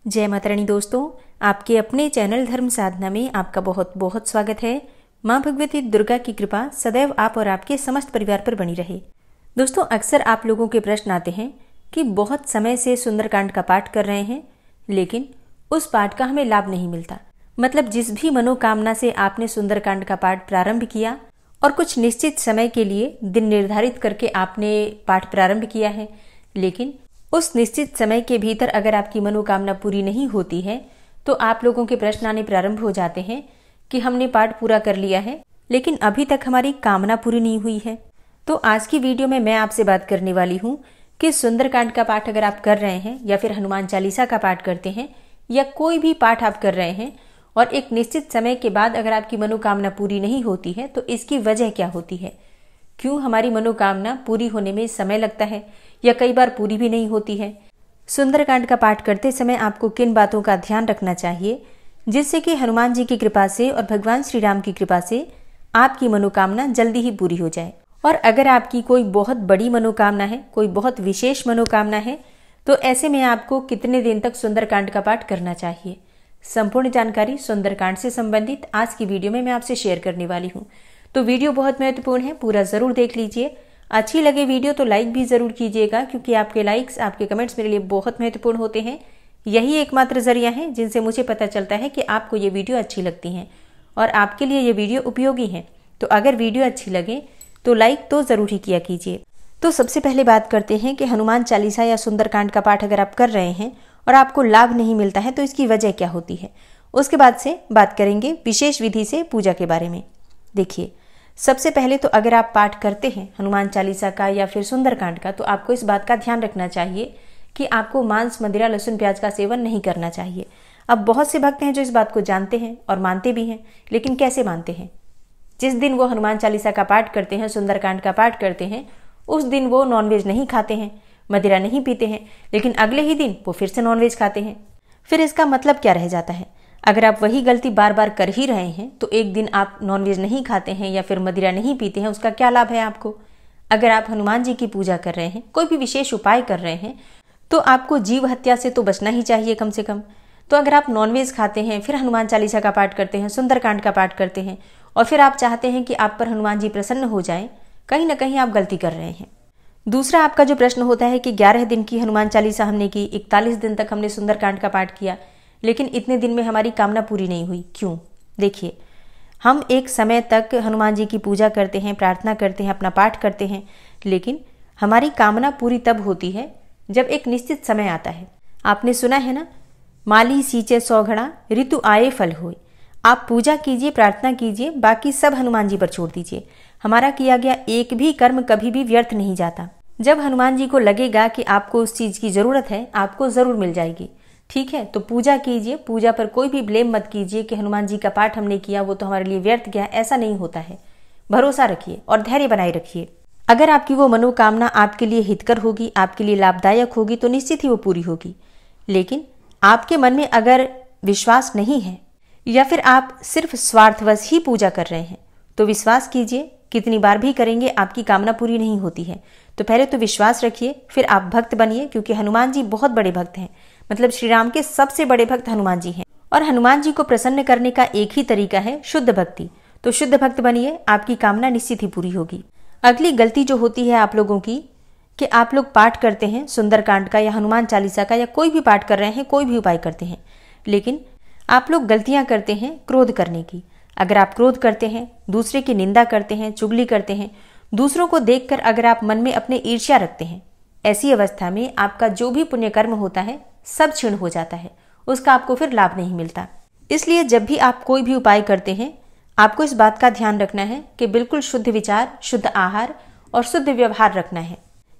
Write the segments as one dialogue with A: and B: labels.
A: जय माता रानी दोस्तों, आपके अपने चैनल धर्म साधना में आपका बहुत बहुत स्वागत है। माँ भगवती दुर्गा की कृपा सदैव आप और आपके समस्त परिवार पर बनी रहे। दोस्तों, अक्सर आप लोगों के प्रश्न आते हैं कि बहुत समय से सुंदरकांड का पाठ कर रहे हैं लेकिन उस पाठ का हमें लाभ नहीं मिलता। मतलब जिस भी मनोकामना से आपने सुंदरकांड का पाठ प्रारंभ किया और कुछ निश्चित समय के लिए दिन निर्धारित करके आपने पाठ प्रारंभ किया है, लेकिन उस निश्चित समय के भीतर अगर आपकी मनोकामना पूरी नहीं होती है तो आप लोगों के प्रश्न आने प्रारंभ हो जाते हैं कि हमने पाठ पूरा कर लिया है लेकिन अभी तक हमारी कामना पूरी नहीं हुई है। तो आज की वीडियो में मैं आपसे बात करने वाली हूँ कि सुंदरकांड का पाठ अगर आप कर रहे हैं या फिर हनुमान चालीसा का पाठ करते हैं या कोई भी पाठ आप कर रहे हैं और एक निश्चित समय के बाद अगर आपकी मनोकामना पूरी नहीं होती है तो इसकी वजह क्या होती है। क्यों हमारी मनोकामना पूरी होने में समय लगता है या कई बार पूरी भी नहीं होती है। सुंदरकांड का पाठ करते समय आपको किन बातों का ध्यान रखना चाहिए जिससे कि हनुमान जी की कृपा से और भगवान श्री राम की कृपा से आपकी मनोकामना जल्दी ही पूरी हो जाए। और अगर आपकी कोई बहुत बड़ी मनोकामना है, कोई बहुत विशेष मनोकामना है, तो ऐसे में आपको कितने दिन तक सुंदरकांड का पाठ करना चाहिए। संपूर्ण जानकारी सुंदरकांड से संबंधित आज की वीडियो में मैं आपसे शेयर करने वाली हूँ। तो वीडियो बहुत महत्वपूर्ण है, पूरा जरूर देख लीजिए। अच्छी लगे वीडियो तो लाइक भी जरूर कीजिएगा क्योंकि आपके लाइक्स, आपके कमेंट्स मेरे लिए बहुत महत्वपूर्ण होते हैं। यही एकमात्र जरिया है जिनसे मुझे पता चलता है कि आपको ये वीडियो अच्छी लगती हैं और आपके लिए ये वीडियो उपयोगी है। तो अगर वीडियो अच्छी लगे तो लाइक तो जरूर ही किया कीजिए। तो सबसे पहले बात करते हैं कि हनुमान चालीसा या सुंदरकांड का पाठ अगर आप कर रहे हैं और आपको लाभ नहीं मिलता है तो इसकी वजह क्या होती है। उसके बाद से बात करेंगे विशेष विधि से पूजा के बारे में। देखिए, सबसे पहले तो अगर आप पाठ करते हैं हनुमान चालीसा का या फिर सुंदरकांड का तो आपको इस बात का ध्यान रखना चाहिए कि आपको मांस, मदिरा, लहसुन, प्याज का सेवन नहीं करना चाहिए। अब बहुत से भक्त हैं जो इस बात को जानते हैं और मानते भी हैं, लेकिन कैसे मानते हैं। जिस दिन वो हनुमान चालीसा का पाठ करते हैं, सुंदरकांड का पाठ करते हैं, उस दिन वो नॉनवेज नहीं खाते हैं, मदिरा नहीं पीते हैं, लेकिन अगले ही दिन वो फिर से नॉनवेज खाते हैं। फिर इसका मतलब क्या रह जाता है। अगर आप वही गलती बार बार कर ही रहे हैं तो एक दिन आप नॉनवेज नहीं खाते हैं या फिर मदिरा नहीं पीते हैं, उसका क्या लाभ है आपको। अगर आप हनुमान जी की पूजा कर रहे हैं, कोई भी विशेष उपाय कर रहे हैं, तो आपको जीव हत्या से तो बचना ही चाहिए कम से कम। तो अगर आप नॉनवेज खाते हैं, फिर हनुमान चालीसा का पाठ करते हैं, सुंदरकांड का पाठ करते हैं और फिर आप चाहते हैं कि आप पर हनुमान जी प्रसन्न हो जाए, कहीं ना कहीं आप गलती कर रहे हैं। दूसरा आपका जो प्रश्न होता है कि 11 दिन की हनुमान चालीसा हमने की, 41 दिन तक हमने सुंदरकांड का पाठ किया, लेकिन इतने दिन में हमारी कामना पूरी नहीं हुई, क्यों। देखिए, हम एक समय तक हनुमान जी की पूजा करते हैं, प्रार्थना करते हैं, अपना पाठ करते हैं, लेकिन हमारी कामना पूरी तब होती है जब एक निश्चित समय आता है। आपने सुना है ना, माली सींचे 100 घड़ा, ऋतु आए फल होए। आप पूजा कीजिए, प्रार्थना कीजिए, बाकी सब हनुमान जी पर छोड़ दीजिए। हमारा किया गया एक भी कर्म कभी भी व्यर्थ नहीं जाता। जब हनुमान जी को लगेगा कि आपको उस चीज की जरूरत है, आपको जरूर मिल जाएगी। ठीक है, तो पूजा कीजिए, पूजा पर कोई भी ब्लेम मत कीजिए कि हनुमान जी का पाठ हमने किया वो तो हमारे लिए व्यर्थ गया। ऐसा नहीं होता है। भरोसा रखिए और धैर्य बनाए रखिए। अगर आपकी वो मनोकामना आपके लिए हितकर होगी, आपके लिए लाभदायक होगी तो निश्चित ही वो पूरी होगी। लेकिन आपके मन में अगर विश्वास नहीं है या फिर आप सिर्फ स्वार्थवश ही पूजा कर रहे हैं तो विश्वास कीजिए, कितनी बार भी करेंगे आपकी कामना पूरी नहीं होती है। तो पहले तो विश्वास रखिए, फिर आप भक्त बनिए, क्योंकि हनुमान जी बहुत बड़े भक्त हैं। मतलब श्री राम के सबसे बड़े भक्त हनुमान जी हैं और हनुमान जी को प्रसन्न करने का एक ही तरीका है, शुद्ध भक्ति। तो शुद्ध भक्त बनिए, आपकी कामना निश्चित ही पूरी होगी। अगली गलती जो होती है आप लोगों की कि आप लोग पाठ करते हैं सुंदरकांड का या हनुमान चालीसा का या कोई भी पाठ कर रहे हैं, कोई भी उपाय करते हैं, लेकिन आप लोग गलतियां करते हैं क्रोध करने की। अगर आप क्रोध करते हैं, दूसरे की निंदा करते हैं, चुगली करते हैं, दूसरों को देखकर अगर आप मन में अपने ईर्ष्या रखते हैं, ऐसी अवस्था में आपका जो भी पुण्य कर्म होता है सब क्षीण हो जाता है, उसका आपको फिर लाभ नहीं मिलता। इसलिए जब भी आप कोई भी उपाय करते हैं आपको इस बात का ध्यान रखना है कि बिल्कुल शुद्ध विचार, शुद्ध आहार और शुद्ध व्यवहार रखना है।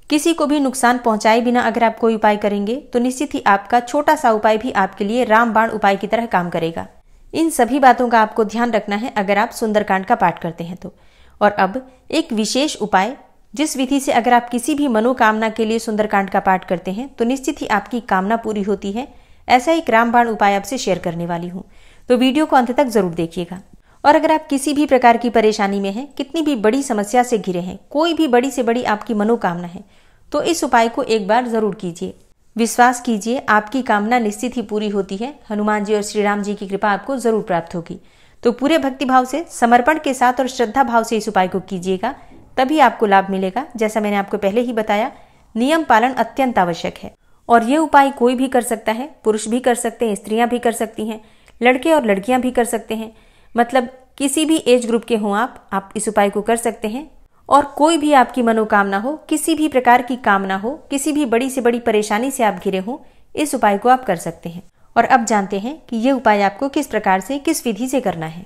A: किसी को भी नुकसान पहुंचाए बिना अगर आप कोई उपाय करेंगे तो निश्चित ही आपका छोटा सा उपाय भी आपके लिए रामबाण उपाय की तरह काम करेगा। इन सभी बातों का आपको ध्यान रखना है अगर आप सुंदरकांड का पाठ करते हैं तो। और अब एक विशेष उपाय, जिस विधि से अगर आप किसी भी मनोकामना के लिए सुंदरकांड का पाठ करते हैं तो निश्चित ही आपकी कामना पूरी होती है, ऐसा एक रामबाण उपाय आपसे शेयर करने वाली हूँ। तो वीडियो को अंत तक जरूर देखिएगा। और अगर आप किसी भी प्रकार की परेशानी में हैं, कितनी भी बड़ी समस्या से घिरे हैं, कोई भी बड़ी से बड़ी आपकी मनोकामना है, तो इस उपाय को एक बार जरूर कीजिए। विश्वास कीजिए, आपकी कामना निश्चित ही पूरी होती है। हनुमान जी और श्री राम जी की कृपा आपको जरूर प्राप्त होगी। तो पूरे भक्ति भाव से, समर्पण के साथ और श्रद्धा भाव से इस उपाय को कीजिएगा, तभी आपको लाभ मिलेगा। जैसा मैंने आपको पहले ही बताया, नियम पालन अत्यंत आवश्यक है और ये उपाय कोई भी कर सकता है। पुरुष भी कर सकते हैं, स्त्रियां भी कर सकती हैं, लड़के और लड़कियां भी कर सकते हैं। मतलब किसी भी एज ग्रुप के हों आप इस उपाय को कर सकते हैं। और कोई भी आपकी मनोकामना हो, किसी भी प्रकार की कामना हो, किसी भी बड़ी से बड़ी परेशानी से आप घिरे हों, इस उपाय को आप कर सकते हैं। और अब जानते हैं कि ये उपाय आपको किस प्रकार से, किस विधि से करना है।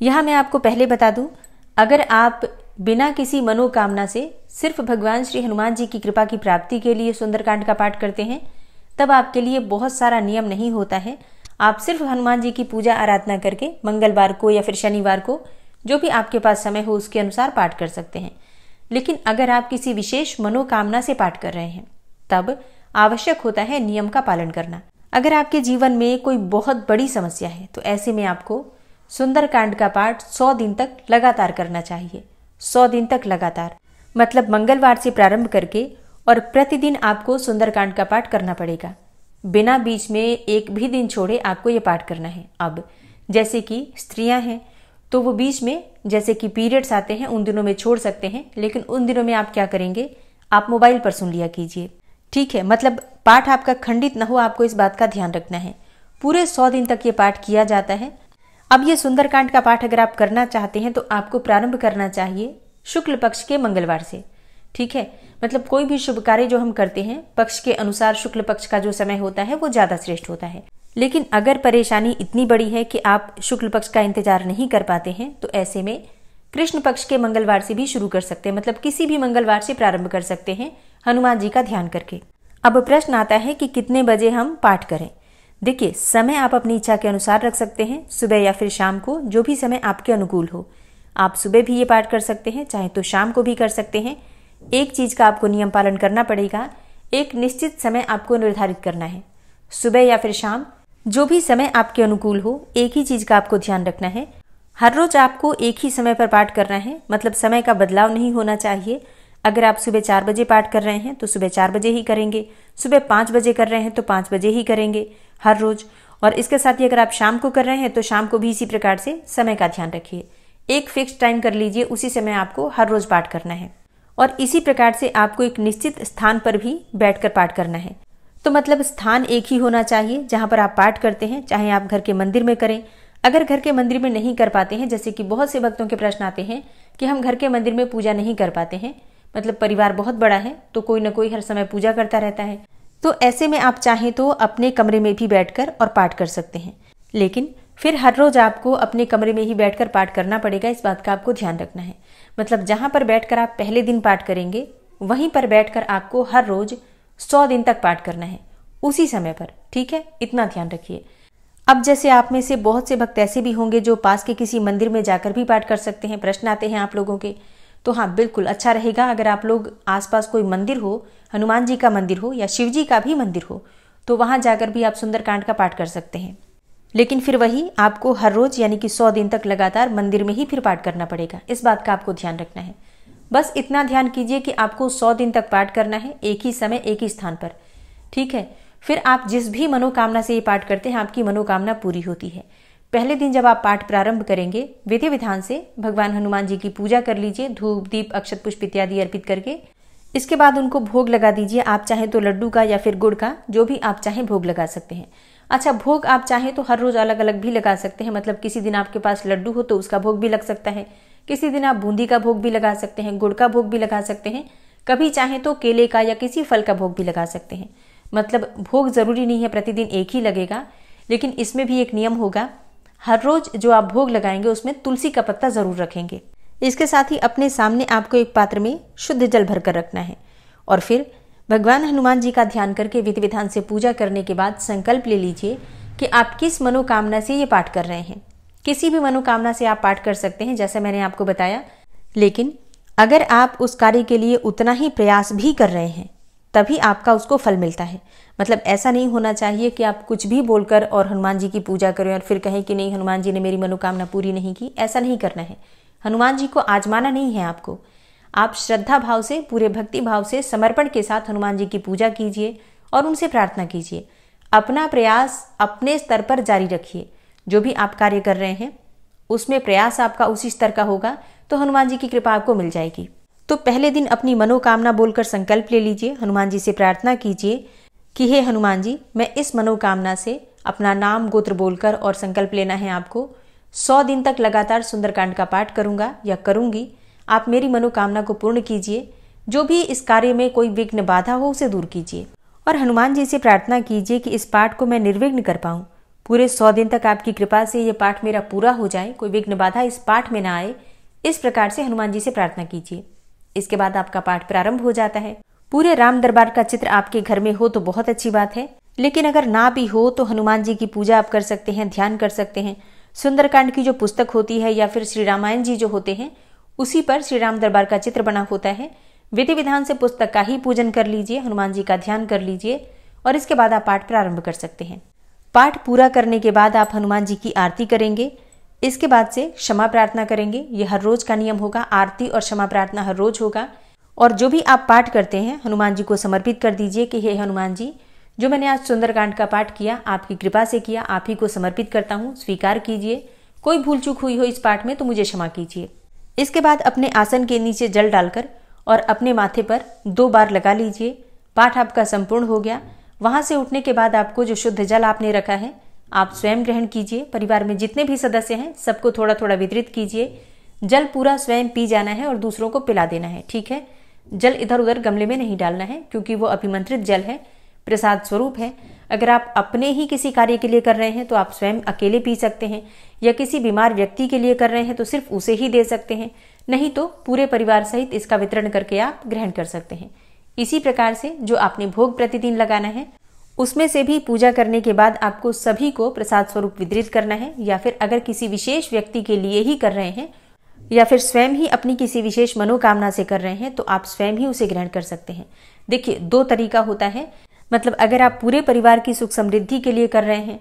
A: यहाँ मैं आपको पहले बता दूं, अगर आप बिना किसी मनोकामना से सिर्फ भगवान श्री हनुमान जी की कृपा की प्राप्ति के लिए सुंदरकांड का पाठ करते हैं, तब आपके लिए बहुत सारा नियम नहीं होता है। आप सिर्फ हनुमान जी की पूजा आराधना करके मंगलवार को या फिर शनिवार को, जो भी आपके पास समय हो उसके अनुसार पाठ कर सकते हैं। लेकिन अगर आप किसी विशेष मनोकामना से पाठ कर रहे हैं, तब आवश्यक होता है नियम का पालन करना। अगर आपके जीवन में कोई बहुत बड़ी समस्या है, तो ऐसे में आपको सुंदरकांड का पाठ 100 दिन तक लगातार करना चाहिए। 100 दिन तक लगातार, मतलब मंगलवार से प्रारंभ करके और प्रतिदिन आपको सुंदरकांड का पाठ करना पड़ेगा। बिना बीच में एक भी दिन छोड़े आपको ये पाठ करना है। अब जैसे कि स्त्रियां हैं तो वो बीच में, जैसे कि पीरियड्स आते हैं, उन दिनों में छोड़ सकते हैं। लेकिन उन दिनों में आप क्या करेंगे, आप मोबाइल पर सुन लिया कीजिए, ठीक है। मतलब पाठ आपका खंडित न हो, आपको इस बात का ध्यान रखना है। पूरे 100 दिन तक ये पाठ किया जाता है। अब ये सुंदरकांड का पाठ अगर आप करना चाहते हैं तो आपको प्रारंभ करना चाहिए शुक्ल पक्ष के मंगलवार से, ठीक है। मतलब कोई भी शुभ कार्य जो हम करते हैं, पक्ष के अनुसार शुक्ल पक्ष का जो समय होता है वो ज्यादा श्रेष्ठ होता है। लेकिन अगर परेशानी इतनी बड़ी है कि आप शुक्ल पक्ष का इंतजार नहीं कर पाते हैं, तो ऐसे में कृष्ण पक्ष के मंगलवार से भी शुरू कर सकते हैं। मतलब किसी भी मंगलवार से प्रारंभ कर सकते हैं हनुमान जी का ध्यान करके। अब प्रश्न आता है कि कितने बजे हम पाठ करें। देखिए, समय आप अपनी इच्छा के अनुसार रख सकते हैं, सुबह या फिर शाम को, जो भी समय आपके अनुकूल हो। आप सुबह भी ये पाठ कर सकते हैं, चाहे तो शाम को भी कर सकते हैं। एक चीज का आपको नियम पालन करना पड़ेगा, एक निश्चित समय आपको निर्धारित करना है। सुबह या फिर शाम, जो भी समय आपके अनुकूल हो, एक ही चीज का आपको ध्यान रखना है। हर रोज आपको एक ही समय पर पाठ करना है, मतलब समय का बदलाव नहीं होना चाहिए। अगर आप सुबह 4 बजे पाठ कर रहे हैं तो सुबह 4 बजे ही करेंगे, सुबह 5 बजे कर रहे हैं तो 5 बजे ही करेंगे हर रोज। और इसके साथ ही अगर आप शाम को कर रहे हैं तो शाम को भी इसी प्रकार से समय का ध्यान रखिए। एक फिक्स टाइम कर लीजिए, उसी समय आपको हर रोज पाठ करना है। और इसी प्रकार से आपको एक निश्चित स्थान पर भी बैठकर पाठ करना है। तो मतलब स्थान एक ही होना चाहिए जहां पर आप पाठ करते हैं, चाहे आप घर के मंदिर में करें। अगर घर के मंदिर में नहीं कर पाते हैं, जैसे कि बहुत से भक्तों के प्रश्न आते हैं कि हम घर के मंदिर में पूजा नहीं कर पाते हैं, मतलब परिवार बहुत बड़ा है तो कोई ना कोई हर समय पूजा करता रहता है, तो ऐसे में आप चाहें तो अपने कमरे में भी बैठकर और पाठ कर सकते हैं। लेकिन फिर हर रोज आपको अपने कमरे में ही बैठकर पाठ करना पड़ेगा, इस बात का आपको ध्यान रखना है। मतलब जहां पर बैठकर आप पहले दिन पाठ करेंगे, वहीं पर बैठकर आपको हर रोज 100 दिन तक पाठ करना है, उसी समय पर, ठीक है। इतना ध्यान रखिए। अब जैसे आप में से बहुत से भक्त ऐसे भी होंगे जो पास के किसी मंदिर में जाकर भी पाठ कर सकते हैं। प्रश्न आते हैं आप लोगों के, तो हाँ, बिल्कुल अच्छा रहेगा अगर आप लोग आसपास कोई मंदिर हो, हनुमान जी का मंदिर हो या शिव जी का भी मंदिर हो, तो वहां जाकर भी आप सुंदरकांड का पाठ कर सकते हैं। लेकिन फिर वही आपको हर रोज यानी कि 100 दिन तक लगातार मंदिर में ही फिर पाठ करना पड़ेगा, इस बात का आपको ध्यान रखना है। बस इतना ध्यान कीजिए कि आपको 100 दिन तक पाठ करना है, एक ही समय एक ही स्थान पर, ठीक है। फिर आप जिस भी मनोकामना से ये पाठ करते हैं, आपकी मनोकामना पूरी होती है। पहले दिन जब आप पाठ प्रारंभ करेंगे, विधि विधान से भगवान हनुमान जी की पूजा कर लीजिए, धूप दीप अक्षत पुष्प इत्यादि अर्पित करके। इसके बाद उनको भोग लगा दीजिए। आप चाहें तो लड्डू का या फिर गुड़ का, जो भी आप चाहें भोग लगा सकते हैं। अच्छा, भोग आप चाहें तो हर रोज अलग अलग भी लगा सकते हैं। मतलब किसी दिन आपके पास लड्डू हो तो उसका भोग भी लग सकता है, किसी दिन आप बूंदी का भोग भी लगा सकते हैं, गुड़ का भोग भी लगा सकते हैं, कभी चाहें तो केले का या किसी फल का भोग भी लगा सकते हैं। मतलब भोग जरूरी नहीं है प्रतिदिन एक ही लगेगा, लेकिन इसमें भी एक नियम होगा, हर रोज जो आप भोग लगाएंगे उसमें तुलसी का पत्ता जरूर रखेंगे। इसके साथ ही अपने सामने आपको एक पात्र में शुद्ध जल भरकर रखना है और फिर भगवान हनुमान जी का ध्यान करके विधि विधान से पूजा करने के बाद संकल्प ले लीजिए कि आप किस मनोकामना से ये पाठ कर रहे हैं। किसी भी मनोकामना से आप पाठ कर सकते हैं, जैसे मैंने आपको बताया। लेकिन अगर आप उस कार्य के लिए उतना ही प्रयास भी कर रहे हैं, तभी आपका उसको फल मिलता है। मतलब ऐसा नहीं होना चाहिए कि आप कुछ भी बोलकर और हनुमान जी की पूजा करें और फिर कहें कि नहीं, हनुमान जी ने मेरी मनोकामना पूरी नहीं की। ऐसा नहीं करना है। हनुमान जी को आजमाना नहीं है आपको। आप श्रद्धा भाव से, पूरे भक्ति भाव से, समर्पण के साथ हनुमान जी की पूजा कीजिए और उनसे प्रार्थना कीजिए। अपना प्रयास अपने स्तर पर जारी रखिए। जो भी आप कार्य कर रहे हैं उसमें प्रयास आपका उसी स्तर का होगा तो हनुमान जी की कृपा आपको मिल जाएगी। तो पहले दिन अपनी मनोकामना बोलकर संकल्प ले लीजिए। हनुमान जी से प्रार्थना कीजिए कि हे हनुमान जी, मैं इस मनोकामना से अपना नाम गोत्र बोलकर और संकल्प लेना है आपको 100 दिन तक लगातार सुंदरकांड का पाठ करूंगा या करूंगी। आप मेरी मनोकामना को पूर्ण कीजिए। जो भी इस कार्य में कोई विघ्न बाधा हो उसे दूर कीजिए और हनुमान जी से प्रार्थना कीजिए कि इस पाठ को मैं निर्विघ्न कर पाऊं। पूरे 100 दिन तक आपकी कृपा से ये पाठ मेरा पूरा हो जाए, कोई विघ्न बाधा इस पाठ में ना आए। इस प्रकार से हनुमान जी से प्रार्थना कीजिए। इसके बाद आपका पाठ प्रारंभ हो जाता है। पूरे राम दरबार का चित्र आपके घर में हो तो बहुत अच्छी बात है, लेकिन अगर ना भी हो तो हनुमान जी की पूजा आप कर सकते हैं, ध्यान कर सकते हैं। सुंदरकांड की जो पुस्तक होती है या फिर श्री रामायण जी जो होते हैं उसी पर श्री राम दरबार का चित्र बना होता है। विधि विधान से पुस्तक का ही पूजन कर लीजिए, हनुमान जी का ध्यान कर लीजिए और इसके बाद आप पाठ प्रारंभ कर सकते हैं। पाठ पूरा करने के बाद आप हनुमान जी की आरती करेंगे। इसके बाद से क्षमा प्रार्थना करेंगे। यह हर रोज का नियम होगा। आरती और क्षमा प्रार्थना हर रोज होगा। और जो भी आप पाठ करते हैं हनुमान जी को समर्पित कर दीजिए कि हे हनुमान जी, जो मैंने आज सुंदरकांड का पाठ किया आपकी कृपा से किया, आप ही को समर्पित करता हूँ, स्वीकार कीजिए। कोई भूल चूक हुई हो इस पाठ में तो मुझे क्षमा कीजिए। इसके बाद अपने आसन के नीचे जल डालकर और अपने माथे पर 2 बार लगा लीजिए। पाठ आपका संपूर्ण हो गया। वहां से उठने के बाद आपको जो शुद्ध जल आपने रखा है आप स्वयं ग्रहण कीजिए। परिवार में जितने भी सदस्य हैं सबको थोड़ा थोड़ा वितरित कीजिए। जल पूरा स्वयं पी जाना है और दूसरों को पिला देना है, ठीक है। जल इधर उधर गमले में नहीं डालना है क्योंकि वो अभिमंत्रित जल है, प्रसाद स्वरूप है। अगर आप अपने ही किसी कार्य के लिए कर रहे हैं तो आप स्वयं अकेले पी सकते हैं, या किसी बीमार व्यक्ति के लिए कर रहे हैं तो सिर्फ उसे ही दे सकते हैं, नहीं तो पूरे परिवार सहित इसका वितरण करके आप ग्रहण कर सकते हैं। इसी प्रकार से जो आपने भोग प्रतिदिन लगाना है उसमें से भी पूजा करने के बाद आपको सभी को प्रसाद स्वरूप वितरित करना है, या फिर अगर किसी विशेष व्यक्ति के लिए ही कर रहे हैं या फिर स्वयं ही अपनी किसी विशेष मनोकामना से कर रहे हैं तो आप स्वयं ही उसे ग्रहण कर सकते हैं। देखिए 2 तरीका होता है, मतलब अगर आप पूरे परिवार की सुख समृद्धि के लिए कर रहे हैं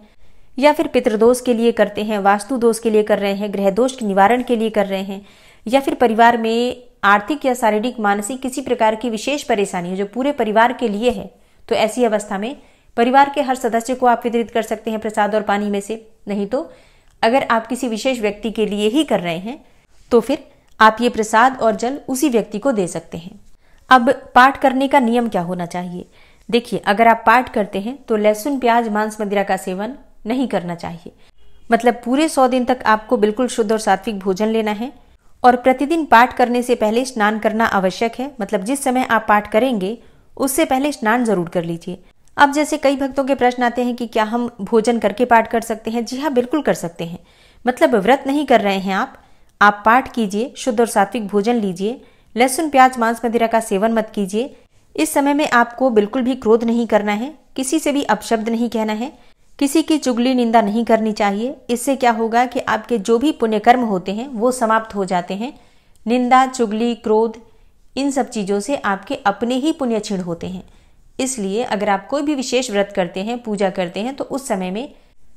A: या फिर पितृदोष के लिए करते हैं, वास्तु दोष के लिए कर रहे हैं, ग्रह दोष के निवारण के लिए कर रहे हैं, या फिर परिवार में आर्थिक या शारीरिक मानसिक किसी प्रकार की विशेष परेशानी है जो पूरे परिवार के लिए है, तो ऐसी अवस्था में परिवार के हर सदस्य को आप वितरित कर सकते हैं प्रसाद और पानी में से। नहीं तो अगर आप किसी विशेष व्यक्ति के लिए ही कर रहे हैं तो फिर आप ये प्रसाद और जल उसी व्यक्ति को दे सकते हैं। अब पाठ करने का नियम क्या होना चाहिए? देखिए, अगर आप पाठ करते हैं तो लहसुन, प्याज, मांस, मदिरा का सेवन नहीं करना चाहिए। मतलब पूरे 100 दिन तक आपको बिल्कुल शुद्ध और सात्विक भोजन लेना है और प्रतिदिन पाठ करने से पहले स्नान करना आवश्यक है। मतलब जिस समय आप पाठ करेंगे उससे पहले स्नान जरूर कर लीजिए। अब जैसे कई भक्तों के प्रश्न आते हैं कि क्या हम भोजन करके पाठ कर सकते हैं? जी हाँ, बिल्कुल कर सकते हैं। मतलब व्रत नहीं कर रहे हैं आप पाठ कीजिए, शुद्ध और सात्विक भोजन लीजिए, लहसुन, प्याज, मांस, मदिरा का सेवन मत कीजिए। इस समय में आपको बिल्कुल भी क्रोध नहीं करना है, किसी से भी अपशब्द नहीं कहना है, किसी की चुगली निंदा नहीं करनी चाहिए। इससे क्या होगा कि आपके जो भी पुण्य कर्म होते हैं वो समाप्त हो जाते हैं। निंदा, चुगली, क्रोध, इन सब चीजों से आपके अपने ही पुण्य क्षीण होते हैं। इसलिए अगर आप कोई भी विशेष व्रत करते हैं, पूजा करते हैं, तो उस समय में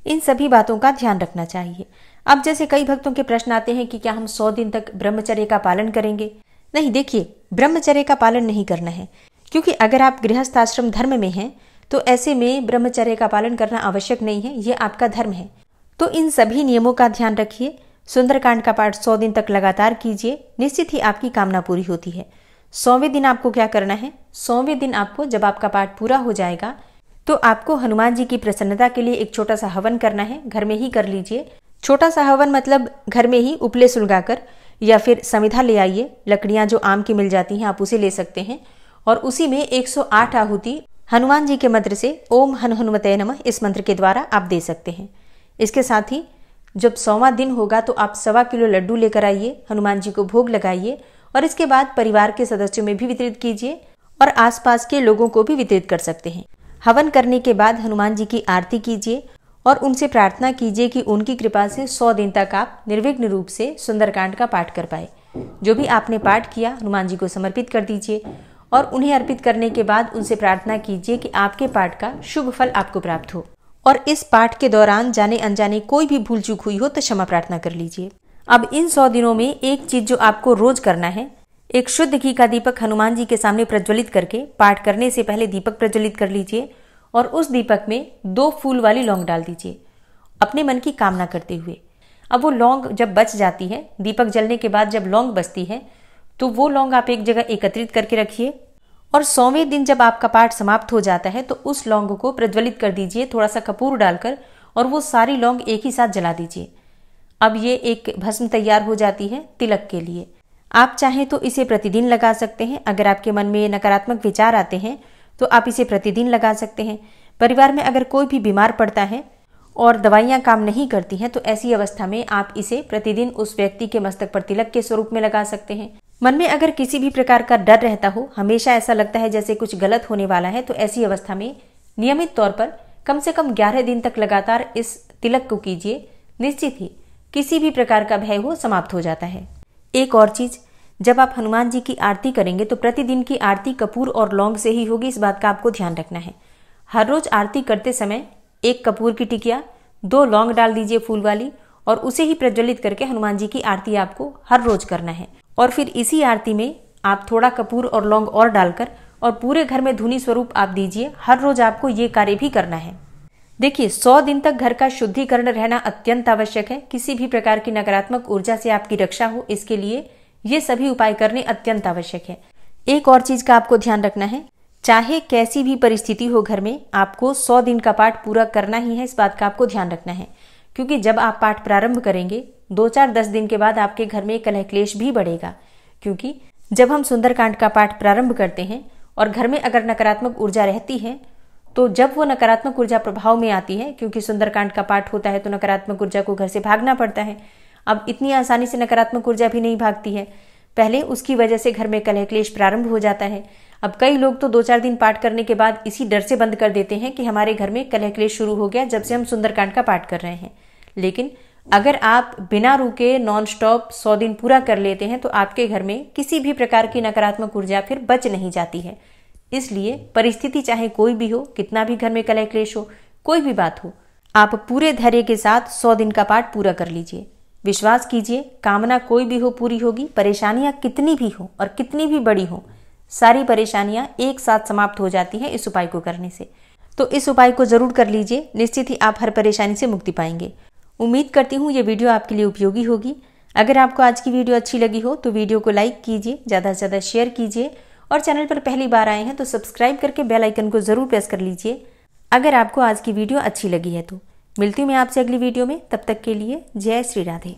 A: इन सभी बातों का ध्यान रखना चाहिए। अब जैसे कई भक्तों के प्रश्न आते हैं कि क्या हम 100 दिन तक ब्रह्मचर्य का पालन करेंगे? नहीं, देखिए, ब्रह्मचर्य का पालन नहीं करना है, क्योंकि अगर आप गृहस्थ आश्रम धर्म में हैं तो ऐसे में ब्रह्मचर्य का पालन करना आवश्यक नहीं है, ये आपका धर्म है। तो इन सभी नियमों का ध्यान रखिए। सुंदरकांड का पाठ 100 दिन तक लगातार कीजिए, निश्चित ही आपकी कामना पूरी होती है। 100वें दिन आपको क्या करना है? 100वें दिन आपको, जब आपका पाठ पूरा हो जाएगा तो आपको हनुमान जी की प्रसन्नता के लिए एक छोटा सा हवन करना है। घर में ही कर लीजिए। छोटा सा हवन मतलब घर में ही उपले सुलगाकर या फिर समिधा ले आइए। लकड़ियां जो आम की मिल जाती हैं आप उसे ले सकते हैं और उसी में 108 आहुति हनुमान जी के मंत्र से ओम हन हनुमते नमः इस मंत्र के द्वारा आप दे सकते हैं। इसके साथ ही जब 100वां दिन होगा तो आप 1.25 किलो लड्डू लेकर आइए, हनुमान जी को भोग लगाइए और इसके बाद परिवार के सदस्यों में भी वितरित कीजिए और आसपास के लोगों को भी वितरित कर सकते हैं। हवन करने के बाद हनुमान जी की आरती कीजिए और उनसे प्रार्थना कीजिए कि उनकी कृपा से 100 दिन तक आप निर्विघ्न रूप से सुंदरकांड का पाठ कर पाए। जो भी आपने पाठ किया हनुमान जी को समर्पित कर दीजिए और उन्हें अर्पित करने के बाद उनसे प्रार्थना कीजिए कि आपके पाठ का शुभ फल आपको प्राप्त हो। और इस पाठ के दौरान जाने अनजाने कोई भी भूल चूक हुई हो तो क्षमा प्रार्थना कर लीजिए। अब इन 100 दिनों में एक चीज जो आपको रोज करना है, एक शुद्ध घी का दीपक हनुमान जी के सामने प्रज्वलित करके पाठ करने से पहले दीपक प्रज्वलित कर लीजिए। और उस दीपक में 2 फूल वाली लौंग डाल दीजिए अपने मन की कामना करते हुए। अब वो लौंग जब बच जाती है, दीपक जलने के बाद जब लौंग बचती है, तो वो लौंग आप एक जगह एकत्रित करके रखिए और 100वें दिन जब आपका पाठ समाप्त हो जाता है तो उस लौंग को प्रज्वलित कर दीजिए थोड़ा सा कपूर डालकर, और वो सारी लौंग एक ही साथ जला दीजिए। अब ये एक भस्म तैयार हो जाती है तिलक के लिए। आप चाहें तो इसे प्रतिदिन लगा सकते हैं। अगर आपके मन में नकारात्मक विचार आते हैं तो आप इसे प्रतिदिन लगा सकते हैं। परिवार में अगर कोई भी बीमार पड़ता है और दवाइयां काम नहीं करती हैं तो ऐसी अवस्था में आप इसे प्रतिदिन उस व्यक्ति के मस्तक पर तिलक के स्वरूप में लगा सकते हैं। मन में अगर किसी भी प्रकार का डर रहता हो, हमेशा ऐसा लगता है जैसे कुछ गलत होने वाला है, तो ऐसी अवस्था में नियमित तौर पर कम से कम 11 दिन तक लगातार इस तिलक को कीजिए। निश्चित ही किसी भी प्रकार का भय हो समाप्त हो जाता है। एक और चीज, जब आप हनुमान जी की आरती करेंगे तो प्रतिदिन की आरती कपूर और लौंग से ही होगी, इस बात का आपको ध्यान रखना है। हर रोज आरती करते समय 1 कपूर की टिकिया, 2 लौंग डाल दीजिए फूल वाली, और उसे ही प्रज्वलित करके हनुमान जी की आरती आपको हर रोज करना है। और फिर इसी आरती में आप थोड़ा कपूर और लौंग और डालकर और पूरे घर में धुनी स्वरूप आप दीजिए। हर रोज आपको ये कार्य भी करना है। देखिए, 100 दिन तक घर का शुद्धिकरण रहना अत्यंत आवश्यक है। किसी भी प्रकार की नकारात्मक ऊर्जा से आपकी रक्षा हो, इसके लिए ये सभी उपाय करने अत्यंत आवश्यक है। एक और चीज का आपको ध्यान रखना है, चाहे कैसी भी परिस्थिति हो घर में, आपको 100 दिन का पाठ पूरा करना ही है, इस बात का आपको ध्यान रखना है। क्योंकि जब आप पाठ प्रारंभ करेंगे 2-4-10 दिन के बाद आपके घर में कलह क्लेश भी बढ़ेगा। क्योंकि जब हम सुंदरकांड का पाठ प्रारंभ करते हैं और घर में अगर नकारात्मक ऊर्जा रहती है, तो जब वो नकारात्मक ऊर्जा प्रभाव में आती है, क्योंकि सुंदरकांड का पाठ होता है तो नकारात्मक ऊर्जा को घर से भागना पड़ता है। अब इतनी आसानी से नकारात्मक ऊर्जा भी नहीं भागती है, पहले उसकी वजह से घर में कलह क्लेश प्रारंभ हो जाता है। अब कई लोग तो 2-4 दिन पाठ करने के बाद इसी डर से बंद कर देते हैं कि हमारे घर में कलह क्लेश शुरू हो गया जब से हम सुंदरकांड का पाठ कर रहे हैं। लेकिन अगर आप बिना रुके नॉन स्टॉप 100 दिन पूरा कर लेते हैं तो आपके घर में किसी भी प्रकार की नकारात्मक ऊर्जा फिर बच नहीं जाती है। इसलिए परिस्थिति चाहे कोई भी हो, कितना भी घर में कलह क्लेश हो, कोई भी बात हो, आप पूरे धैर्य के साथ 100 दिन का पाठ पूरा कर लीजिए। विश्वास कीजिए, कामना कोई भी हो पूरी होगी। परेशानियां कितनी भी हो और कितनी भी बड़ी हो, सारी परेशानियां एक साथ समाप्त हो जाती हैं इस उपाय को करने से। तो इस उपाय को जरूर कर लीजिए, निश्चित ही आप हर परेशानी से मुक्ति पाएंगे। उम्मीद करती हूँ ये वीडियो आपके लिए उपयोगी होगी। अगर आपको आज की वीडियो अच्छी लगी हो तो वीडियो को लाइक कीजिए, ज़्यादा से ज़्यादा शेयर कीजिए, और चैनल पर पहली बार आए हैं तो सब्सक्राइब करके बेल आइकन को जरूर प्रेस कर लीजिए अगर आपको आज की वीडियो अच्छी लगी है तो। मिलती हूँ मैं आपसे अगली वीडियो में, तब तक के लिए जय श्री राधे।